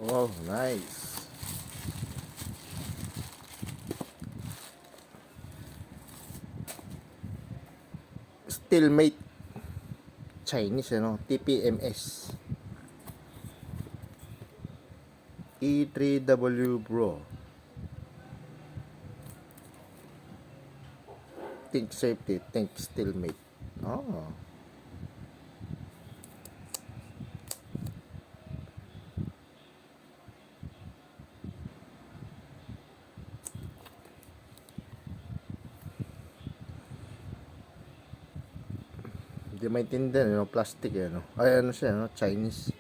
Oh, nice. Stillmate Chinese, ano? TPMS. E3W Bro. Think safety, think stillmate. Oh. Hindi maintindihan, ano? Plastic, ano? Ay, ano siya, ano? Chinese.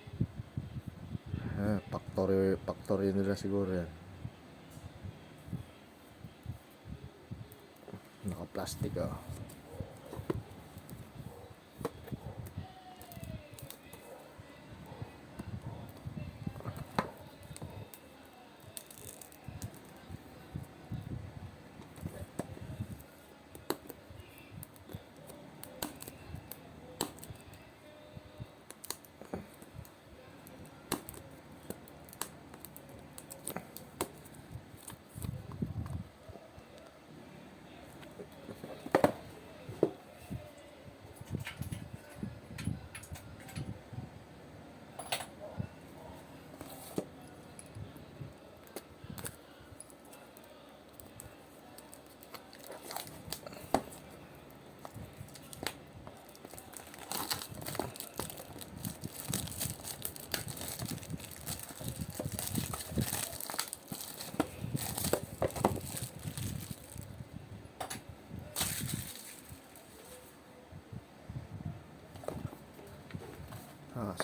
Factory nila siguro yan. Naka-plastic, oh.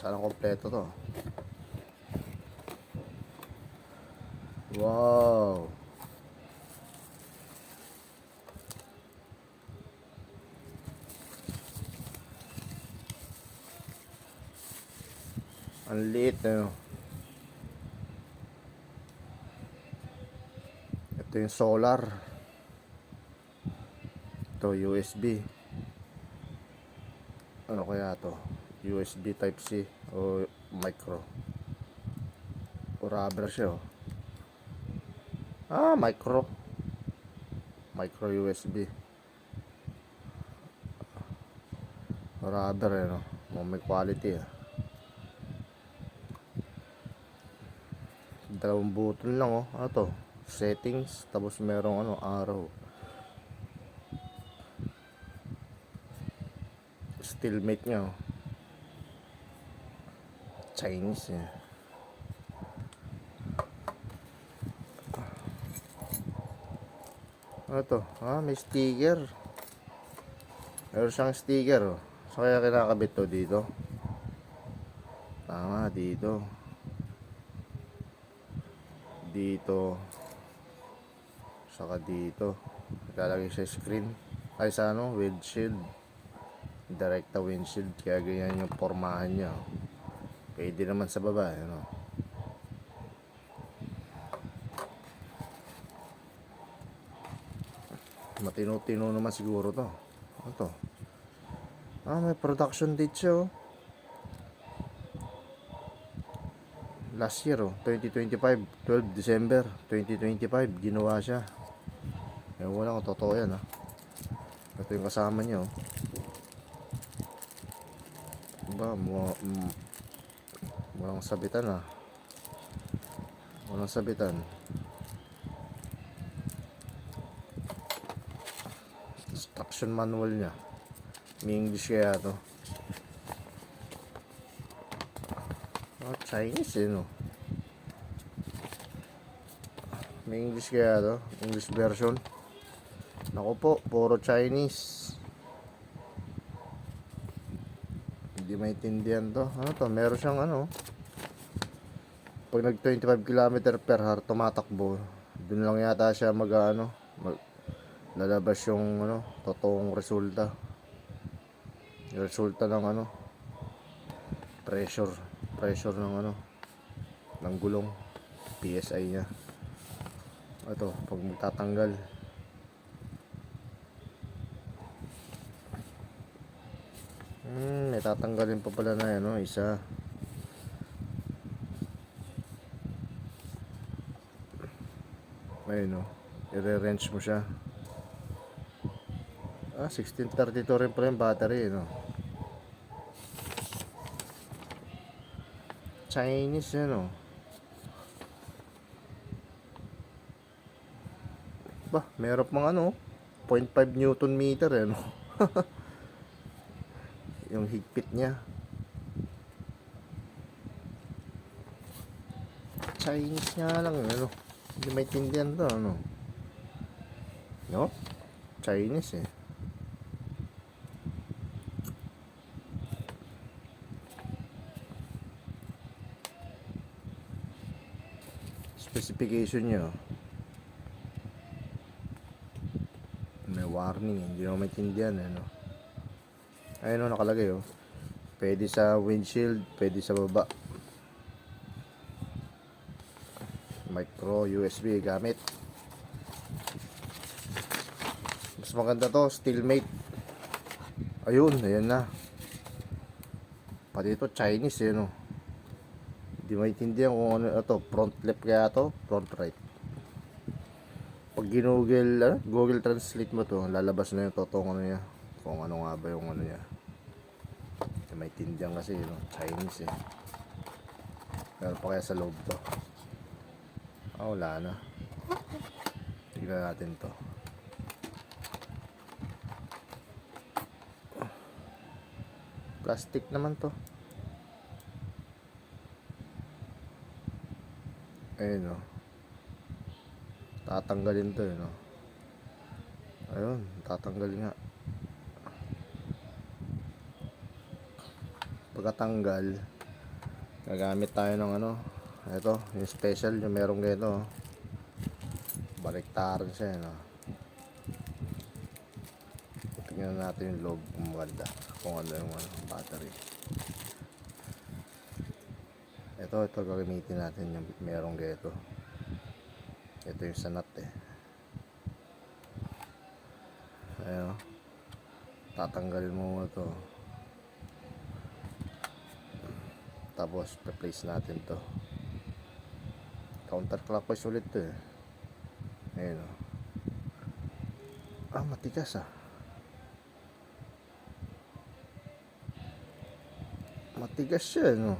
Sana kompleto to. Wow. Ang liit, ano? Ito yung solar. Ito USB. Ano kaya to? USB type C o micro. O rubber siya, oh. Micro. Micro USB. Rubber, ano? May quality, ah. Dalawang button lang, oh. Ano to? Settings. Tapos merong ano, arrow. Stillmate nya, oh. Chinese, eh. Ano to? May sticker. Meron siyang sticker, oh. So kaya kinakabit to dito. Tama, dito. Dito. Saka dito. Ilalagay sa screen. Ay, sa ano? Windshield. Direkta windshield. Kaya ganyan yung pormahan niya, oh. Pwede naman sa baba, ano? Matino-tino naman siguro to. Ano to? May production date siya, oh. Last year, oh, 2025, 12 December 2025, ginawa siya. Ewan ko lang kung totoo yan, ah. Ito yung kasama niya, oh. Diba, walang sabitan, ah. Walang sabitan. Instruction manual niya. May English kaya to. Chinese, eh, no? May English kaya to. English version. Naku po, puro Chinese. Hindi maintindihan to. Ano to? Meron siyang ano. Pag nag 25 km per hour tumatakbo, dun lang yata siya lalabas yung ano, totoong resulta. Yung resulta ng ano, pressure ng ano, ng gulong, PSI niya. Ito, pag magtatanggal, may tatanggalin pa pala na, ano, isa. Ayun o. I-re-wrench mo siya. 1632 rin pala yung battery, no? Chinese yan, no? Ba, meron pang 0.5 Newton meter, no? Yung higpit niya. Chinese nga lang, ano? Hindi maintindihan to, ano? No? Chinese, eh. Specification niya, may warning, hindi mo maintindihan, ano? Ayun, nakalagay, pwede sa windshield, pwede sa baba. Micro USB gamit. Mas maganda to, Steelmate. Ayun, ayan na. Pati ito Chinese, no? Hindi maintindihan kung ano ito, front left kaya to, front right. Pag ginugel, Google Translate mo to, lalabas na yung totoong ano niya, kung ano nga ba yung ano niya. Hindi maintindihan kasi, Chinese, eh. Meron pa kaya sa loob to? Wala na. Tignan natin to. Plastic naman to. Ayun, tatanggalin to, ayun, tatanggalin nga. Pagkatanggal, gagamit tayo ng ito, yung special, yung merong ganito, baliktaran siya, tingnan natin yung loob kung maganda, kung ano yung battery. Ito gagamitin natin yung merong ganito. Ito yung sanat, ayun, tatanggalin mo ito, tapos replace natin to. Counterclockwise ulit to, ayun, matigas, matigas siya,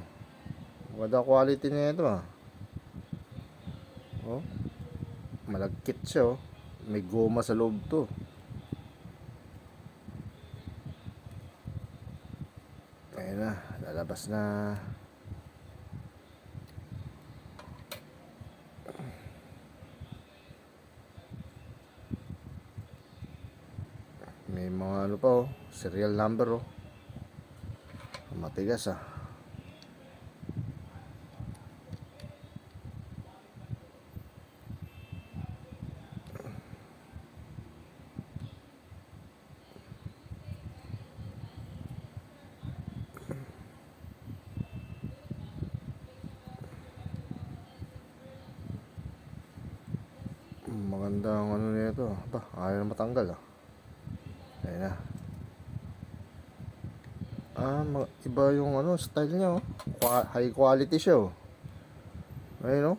maganda quality na ito, malagkit siya, may goma sa loob to. Ayun na, lalabas na. May mga pa, serial number, matigas, maganda ang nito, ayaw na matanggal, ayun na. Iba yung style niya, high quality siya, ayun,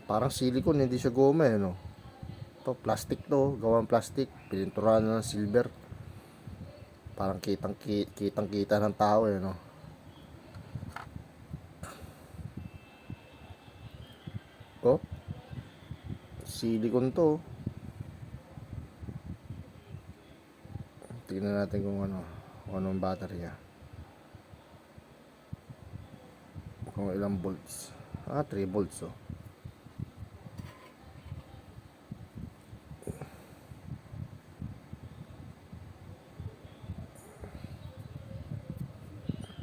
parang silicone, hindi siya goma, ito plastic to, gawang plastic, pininturahan na ng silver, parang kitang kita ng tao, silicone to. Tingnan natin kung anong battery niya, kung ilang volts. 3 volts,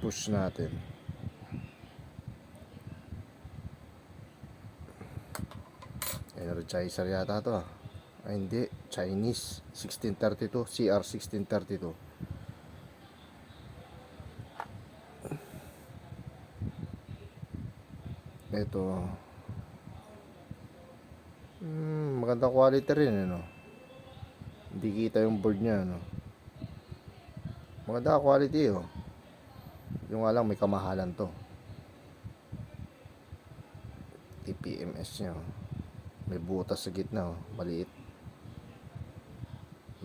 push natin. Energizer yata to, hindi, Chinese 1632, CR 1632. Ito, maganda quality rin, hindi kita yung board niya, maganda quality, yung nga lang may kamahalan to, TPMS niya, May butas sa gitna, oh. Maliit.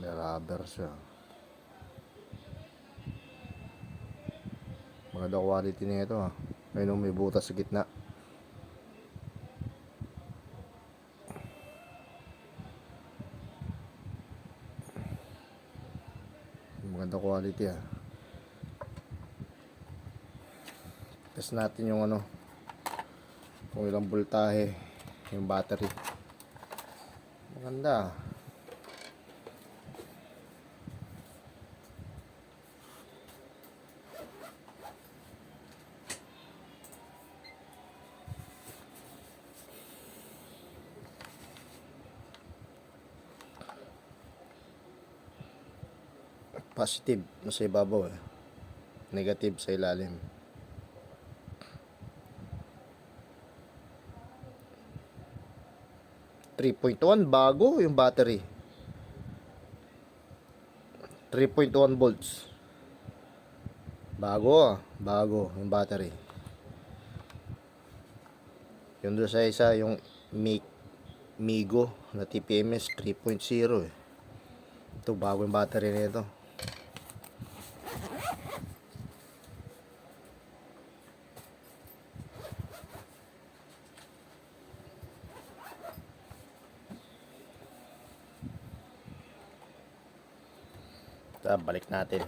May rubber siya. Maganda quality nito, ah. Ayun, may butas sa gitna. Maganda quality, ah. Test natin yung ano, kung ilang voltahe yung battery. Maganda. Positive nasa ibabaw, eh. Negative sa ilalim. .1 bago yung battery. 3.1 volts. Bago yung battery. Yung doon sa isa, yung Migo na TPMS 3.0, eh. Ito, bago yung battery nito. Balik natin.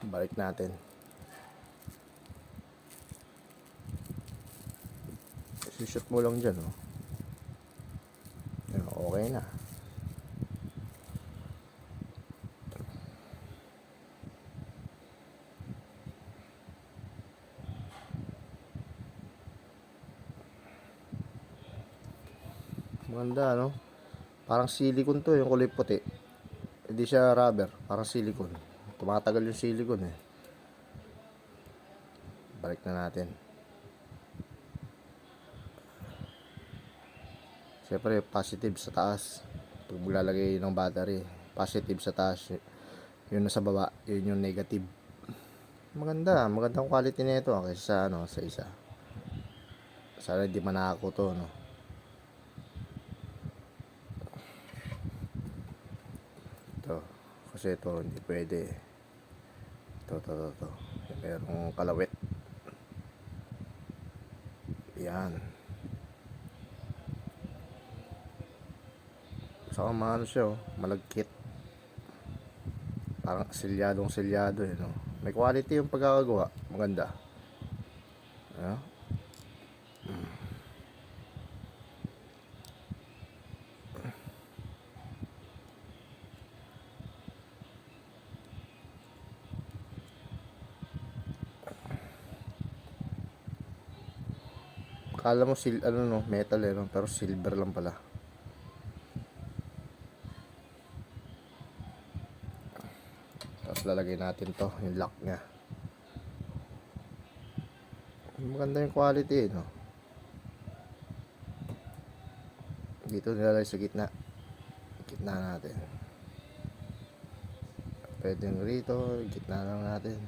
Balik natin. Shoot mo lang dyan, oh. Okay na. Maganda, no? Parang silicone to, yung kulay puti. Hindi siya rubber, parang silicone. Tumatagal yung silicone, eh. Balik na natin. Siyempre, positive sa taas. Pag maglalagay ng battery, positive sa taas. Yun nasa baba, yun yung negative. Magandang quality nito, kaysa ano, sa isa. Sana hindi manako to, no? Ito, kasi ito hindi pwede. Ito. Merong kalawit. Yan. Saka maano siya, oh, malagkit. Parang selyado, eh, no? May quality yung pagkakagawa. Maganda. Ano? Akala mo metal, eh, no? Pero silver lang pala. Tapos lalagay natin to, yung lock nya. Maganda yung quality, no? Dito nilalagay sa gitna natin. Pwedeng rito, gitna lang natin.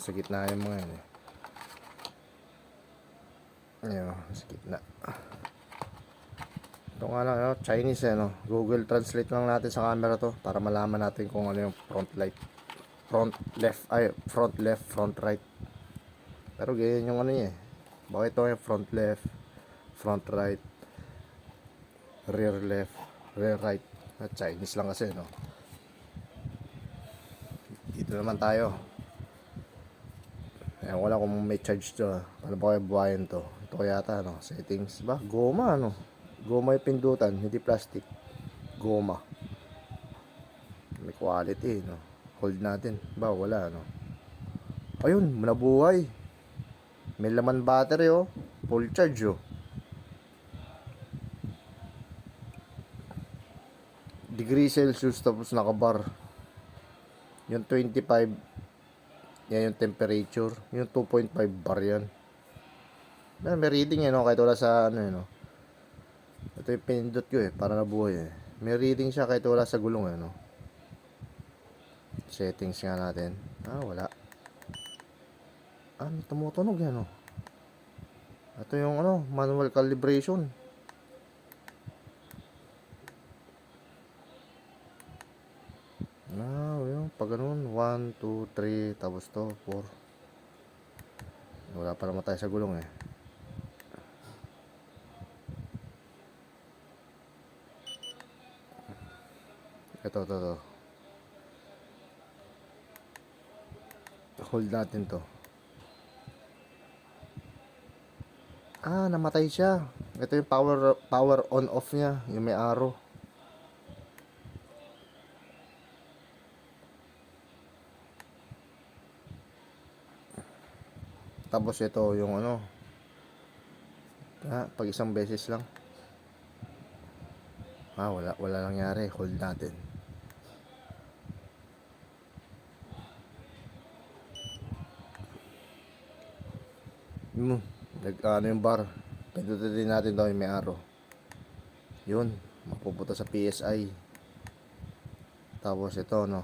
Sa gitna yung mga yan, eh. Ayun, sa gitna. Ito nga lang, Chinese, eh, no? Google Translate lang natin sa camera to para malaman natin kung ano yung front left, front right. Pero ganyan yung ano niya, eh. Bakit ito yung front left, front right, rear left, rear right. Chinese lang kasi, no? Dito naman tayo. Ayan, wala kung may charge to. Ano ba kayo buhayin to? Ito kaya yata, no? Settings ba? Goma, no? Goma yung pindutan, hindi plastic. Goma. May quality, no? Hold natin. Ba, wala, no? Ayun, nabuhay. May laman battery oh. Full charge oh. Degree Celsius tapos nakabar. Yung 25, yan yung temperature. Yung 2.5 bar yan. May reading yan oh, kahit wala sa ano yun oh. Ito yung pinindot ko eh, para nabuhay eh. May reading siya kahit wala sa gulong eh no. Settings nga natin. Wala. May tumutunog yan oh. Ito yung ano, manual calibration. Yun, pag ganun, 1, 2, 3, tapos to, 4. Wala pa naman tayo sa gulong eh. Ito. Hold natin to. Namatay siya. Ito yung power on off niya, yung may arrow. Tapos ito yung ano. Pag isang beses lang. Wala nangyari. Hold natin. Ano yung bar. Pindutin din natin daw yung may arrow. Yun, mapupunta sa PSI. Tapos ito no.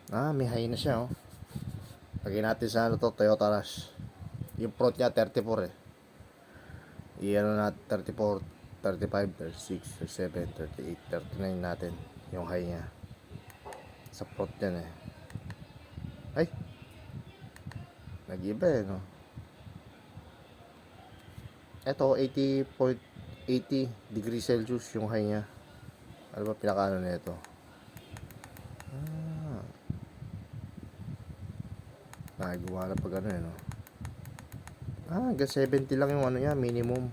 May high na siya oh. Lagyan natin sa ano to, Toyota Rush. Yung front niya 34 eh. Iyan na 34, 35, 36, 37, 38, 39 natin. Yung high niya. Sa front yan eh. Ay! Nag-iba eh no. Ito 80.80 degrees Celsius yung high niya. Ano ba pinakaano na ito? Nagawa na pag ano eh no. Hanggang 70 lang yung ano niya, minimum.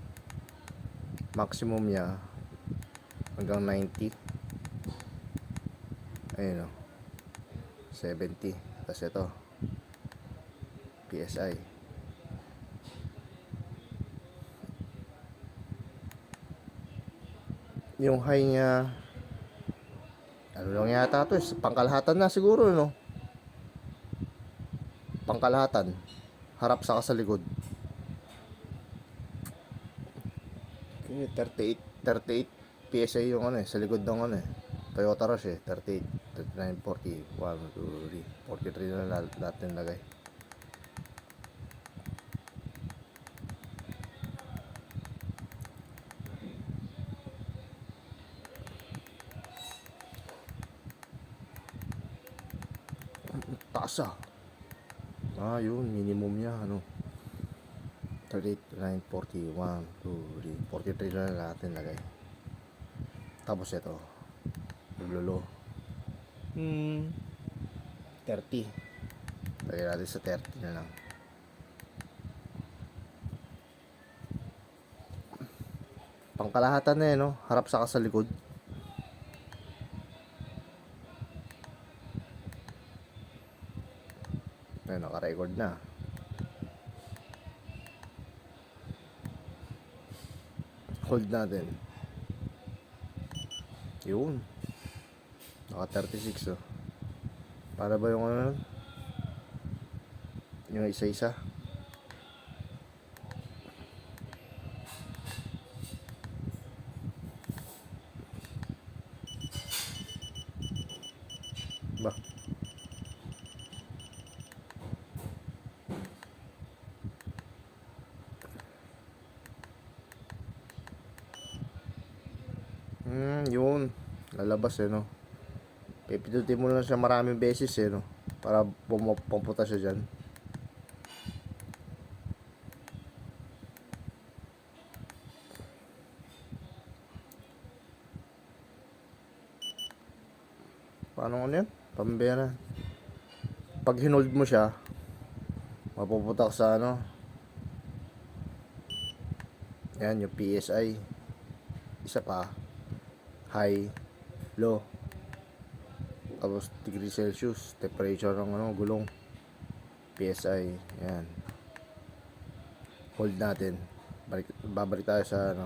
Maximum niya hanggang 90. Ayun o. 70. Tapos ito PSI. Yung high niya ano lang yata to, pangkalahatan na siguro no. Pangkalahatan. Harap sa kasalikod. Okay, 38 PSI yung ano eh, sa likod ng ano eh. Toyota Rush eh, 38, 39, 40, 1, 2, 3, 43 na natin lagay. Taas yun, minimum niya ano. 38, 39, 41, 2, 3, 43 na natin lagay. Tapos ito lolo 30. Lagay natin sa 30 na lang. Pangkalahatan na eh no, harap sa kasalikod. Ayun, naka-record na. Hold natin. Yun. Naka 36 oh. Para ba yung ano? Yung isa-isa. Ba? Yun. Lalabas eh no. Pipindutin mo lang siya maraming beses eh no. Para pumunta siya dyan. Paano ano yan? Pambayaran. Pag hinold mo siya, mapupunta ka sa ano. Yan yung PSI. Isa pa. High. Low. tapos degree Celsius, temperature ng gulong, PSI. Yan, hold natin. Babalik tayo sa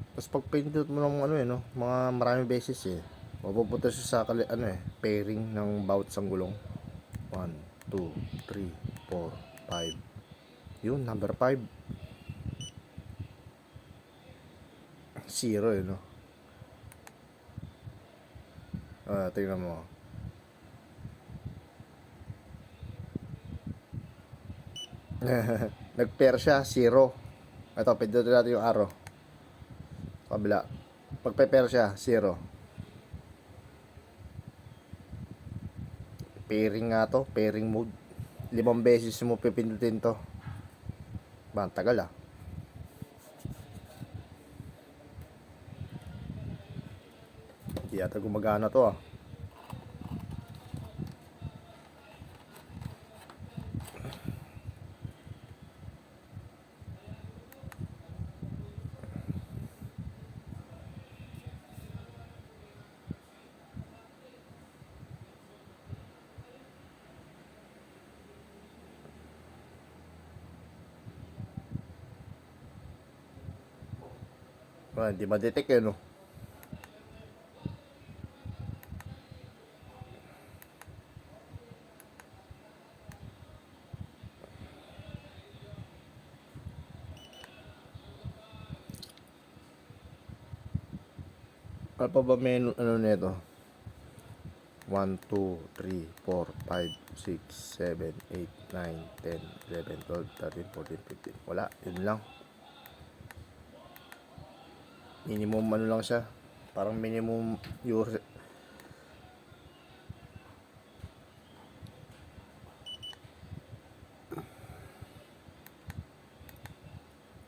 tapos pag pindot mo ng mga maraming beses mapupunta siya sa pairing ng bawat isang gulong. 1, 2, 3, 4, 5. Yun, number 5. 0 tingnan mo. Nag-pair siya, 0. Ito, pindutin natin yung arrow. Kabila. Pag-pair siya, 0. Pairing nga to, pairing mode. 5 beses mo pipindutin to. Ba, tagal Hindi yata gumagana to Hindi ma-detect no. Ano pa ba menu nito? 1, 2, 3, 4, 5, 6, 7, 8, 9, 10, 11, 12, 13, 14, 15. Wala, yun lang. Minimum lang siya. Parang minimum user.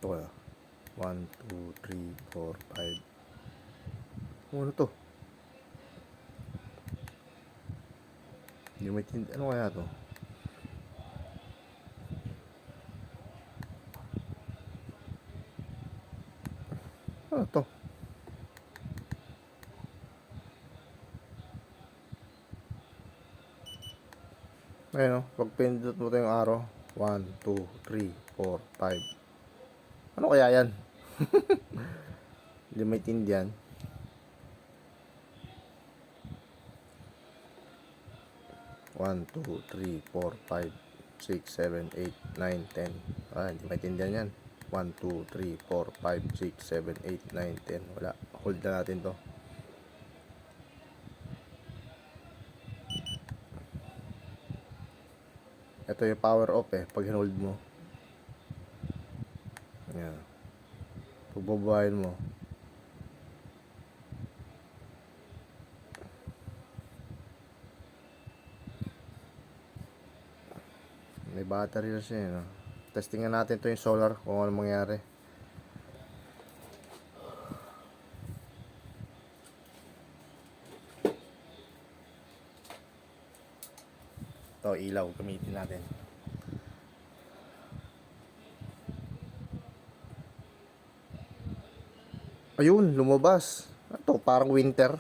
Ito kaya. 1, 2, 3, 4, 5. Ano to? Hindi mo itindi. Ano kaya to? Ano to? Ayun pag pindot mo ito yung arrow, 1, 2, 3, 4, 5. Ano kaya yan? Hindi maintindihan. 1, 2, 3, 4, 5, 6, 7, 8, 9, 10. Hindi maintindihan yan. 1, 2, 3, 4, 5, 6, 7, 8, 9, 10. Wala. Hold na natin to. Ito yung power off pag hinold mo. Yan. Pag babahin mo. May battery na siya no? Testingan natin to yung solar kung ano mangyari. Ito, ilaw gamitin natin. Ayun, lumabas. Ito, parang winter.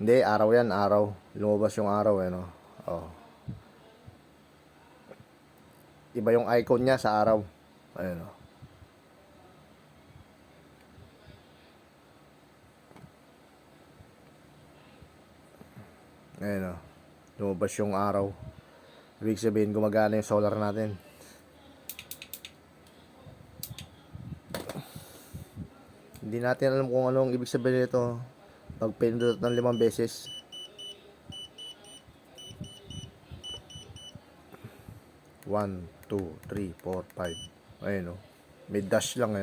Hindi, araw yan, araw. Lumabas yung araw no? Oh. Iba yung icon niya sa araw. Ayun Ayun lumabas yung araw. Ibig sabihin gumagana yung solar natin. Hindi natin alam kung anong ibig sabihin nito pag pinindot ng 5 beses. 1, 2, 3, 4, 5. Ayun may dash lang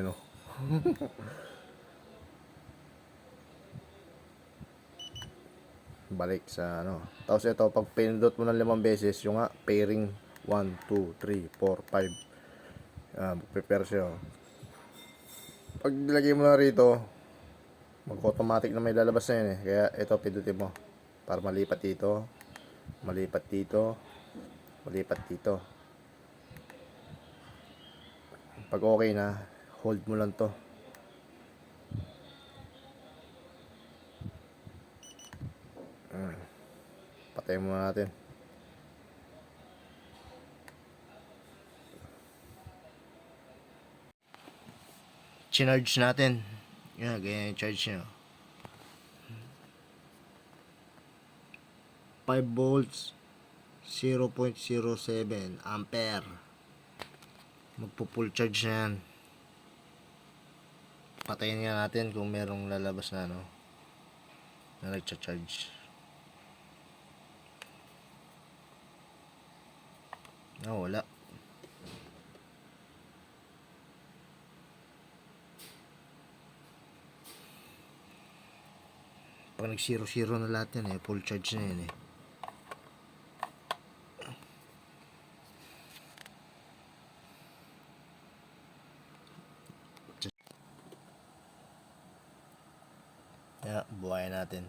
balik sa tapos ito pag pinindot mo ng 5 beses yung pairing 1, 2, 3, 4, 5 prepare siya pag nilagay mo na rito mag-automatic na may lalabas na yun kaya ito pindutin mo para malipat dito malipat dito malipat dito. Pag okay na hold mo lang to Patayin muna natin. Chinarge natin. Yan, ganyan yung charge nyo. 5 volts, 0.07 ampere. Magpo-full charge na yan. Patayin nga natin kung merong lalabas na na nagcha-charge. Wala. Pag nag 0-0 na lahat yan full charge na yan buhayin natin.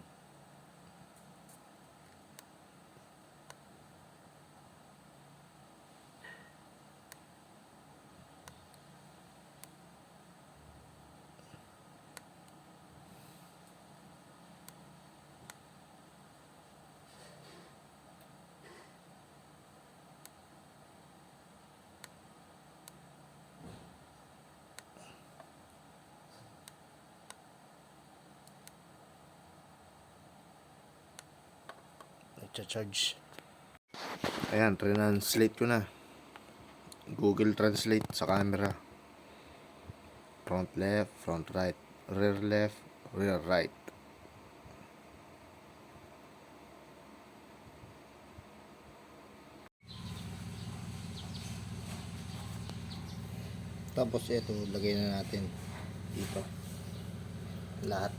Nagcha-charge. Ayan, translate ko na. Google Translate sa camera. Front left, front right. Rear left, rear right. Tapos ito, lagay na natin dito. Lahat.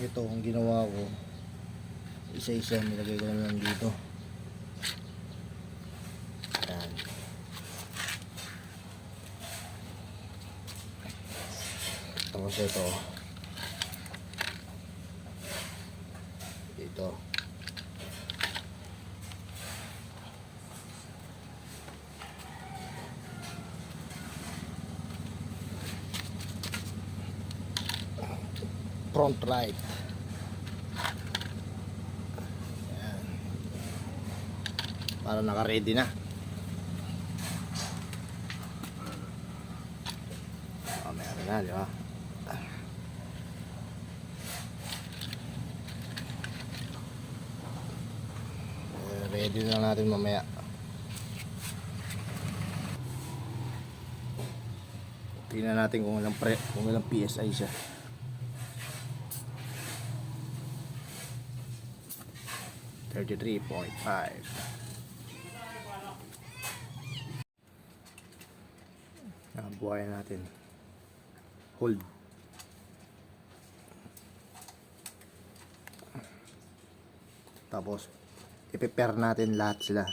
Ito, ang ginawa ko, isa-isa nilagay ko na lang dito. Ayan. Tapos ito dito. Front right. Ayan. Para naka-ready na. Meron na, di ba? Ready na natin mamaya. Tingnan natin kung ilang PSI siya. $33.5. Buhayin natin. Hold. Tapos i-prepare natin lahat sila.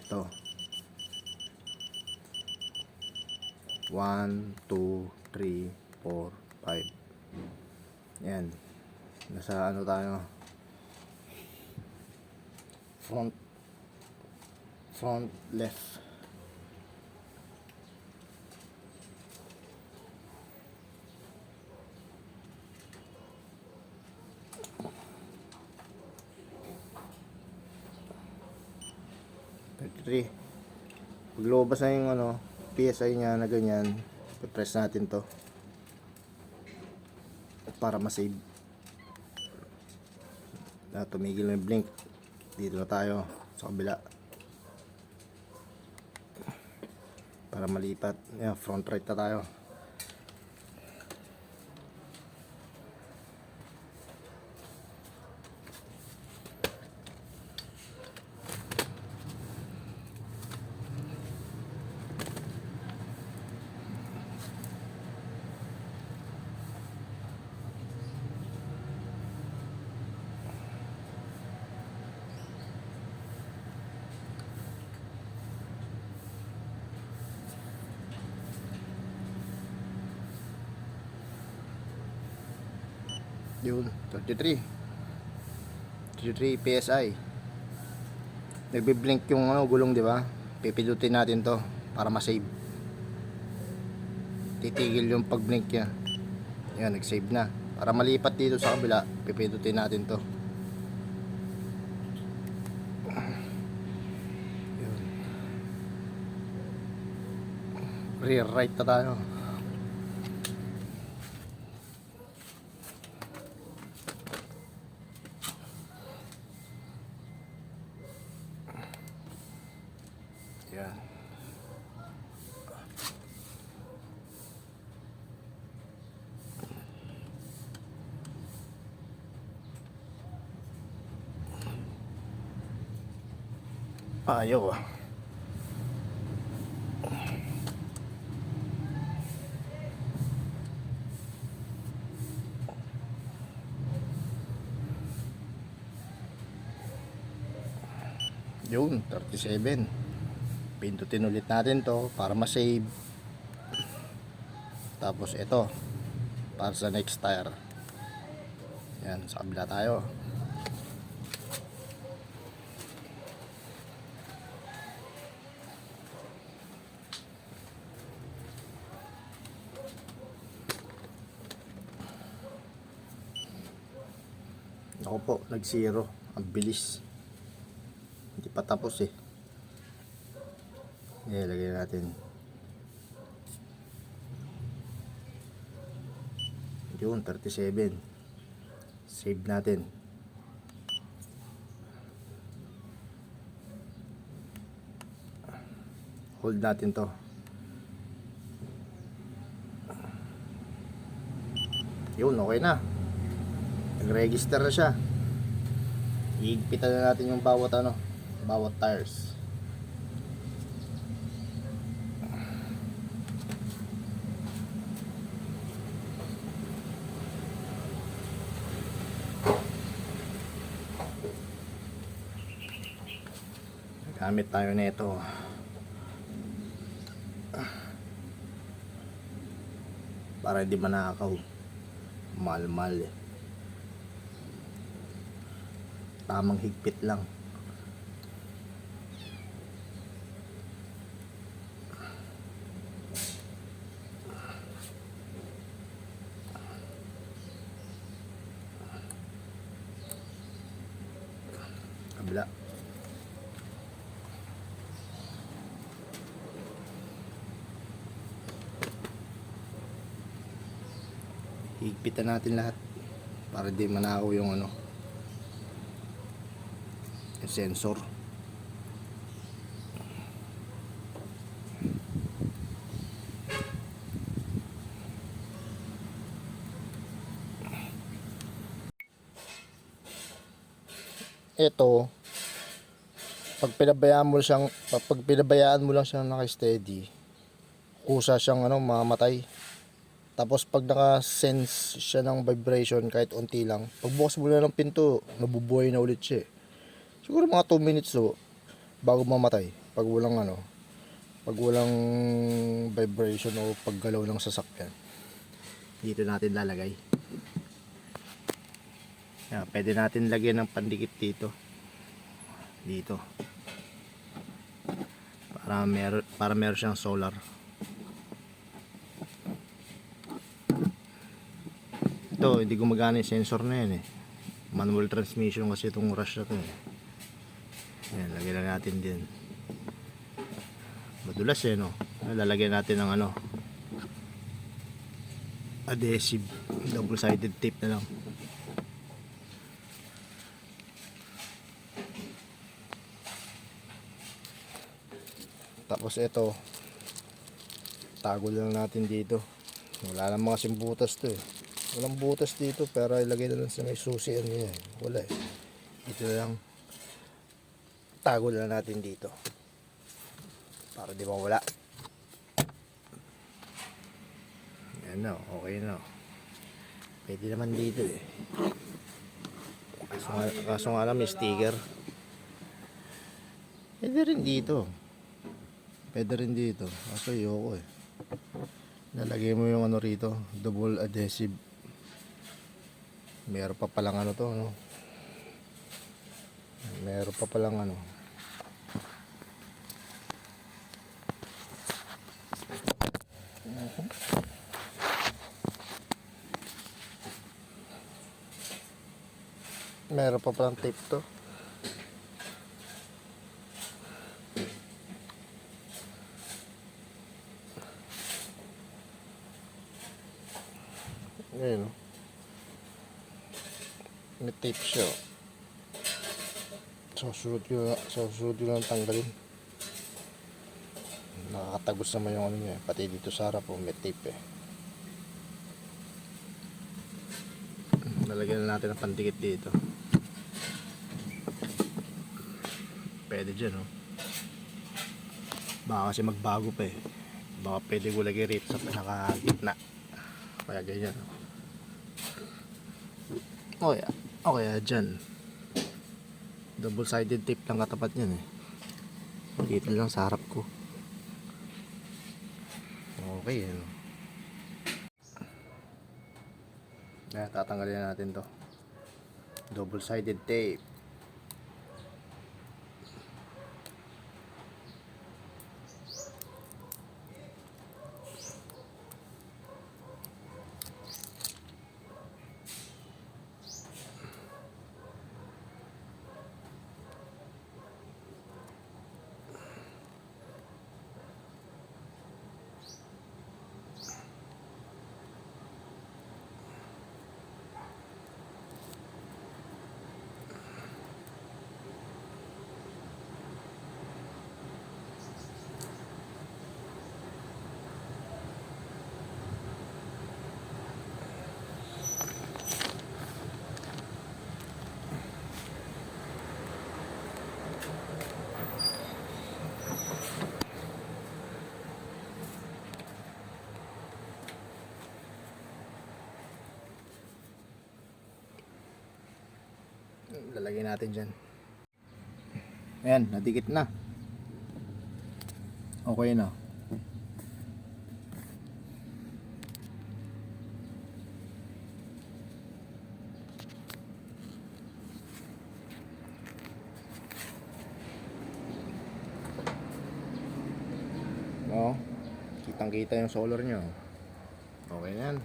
Ito. 1, 2, 3, 4, 5. Yan. Nasa ano tayo? Front left. Pag lumabas na yung PSI nya na ganyan, i-press natin to para ma-save. Tumigil na yung blink. Dito na tayo sa kabila para malipat. Ayan, front right na tayo. Yun, 33 PSI. Nagbi-blink yung gulong, di ba? Pipindutin natin to para ma-save. titigil yung pag-blink niya. Yan, nag-save na. Para malipat dito sa kabila, pipindutin natin to. Yun. Rear right na tayo. Yan. Ayaw ah. Yun, 37. Pindutin ulit natin to para ma-save. Tapos ito para sa next tire. Yan, sa kabila tayo. Ako po, nag-zero. Ang bilis. Hindi pa tapos eh. Lagyan natin. Yun, 37. Save natin. Hold natin to. Yun, okay na. Nag-register na siya. Iigpitan na natin yung bawat bawat tires. Gamit tayo nito. Para hindi manakaw. Mahal-mahal eh. Tamang higpit lang. Kabila. Higpitan natin lahat para di manakaw yung yung sensor. Ito, pag pinabayaan mo lang siyang naka-steady, kusa siyang mamatay. Tapos pag naka-sense siya ng vibration kahit unti lang, pagbukas mo na ng pinto, nabubuhay na ulit siya. Siguro mga 2 minutes bago mamatay pag walang vibration o paggalaw ng sasakyan. Dito natin lalagay. Yan, pwede natin lagyan ng pandikit dito. Para meron siyang solar. Ito, hindi gumagana yung sensor na yan eh. Manual transmission kasi itong rush na to eh. Yan, lagyan na natin din. Madulas eh no. Lalagyan natin ng adhesive, double sided tape na lang. Tapos ito, tago lang natin dito. Wala namang kasing butas to eh. Walang butas dito, pero ilagay na lang sa may susi niya eh. Wala eh. Ito lang. Tago lang natin dito. Para di mawala. Yan na, okay na. Pwede naman dito eh. Kaso nga lang may sticker. Pwede rin dito. Kaso ayoko eh. Nalagay mo yung rito, double adhesive. Meron pa palang to, no? Meron pa palang Meron pa palang tape to. Ngayon, may tape siya. Susunod ko lang tanggalin. Nakakatagos naman yung ano niya. Pati dito sa harap po, may tape eh. Lalagyan na natin ng pandikit dito. Pwede dyan, oh. Baka kasi magbago pa eh. Baka pwede ko lagay rito sa pinakagitna. Kaya ganyan, oh. Okay, dyan. Double-sided tape lang katapat yan eh. Dito lang sa harap ko. Okay, ano. Ayan, tatanggalin na natin to. Double-sided tape. Lalagyan natin dyan. Ayan, nadikit na. Okay na. Oh, kitang kita yung solar nyo. Okay na yan.